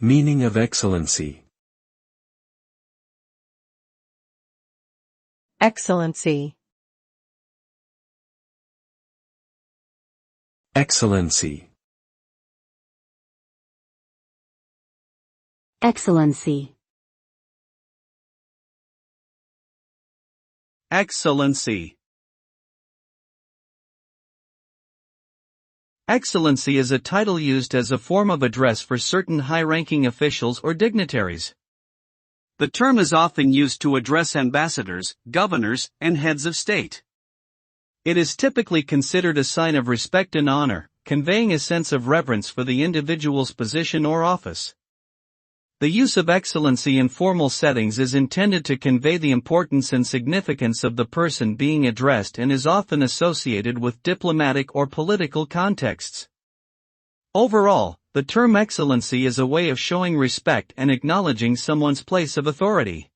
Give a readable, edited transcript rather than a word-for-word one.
Meaning of Excellency. Excellency. Excellency. Excellency. Excellency. Excellency is a title used as a form of address for certain high-ranking officials or dignitaries. The term is often used to address ambassadors, governors, and heads of state. It is typically considered a sign of respect and honor, conveying a sense of reverence for the individual's position or office. The use of excellency in formal settings is intended to convey the importance and significance of the person being addressed and is often associated with diplomatic or political contexts. Overall, the term excellency is a way of showing respect and acknowledging someone's place of authority.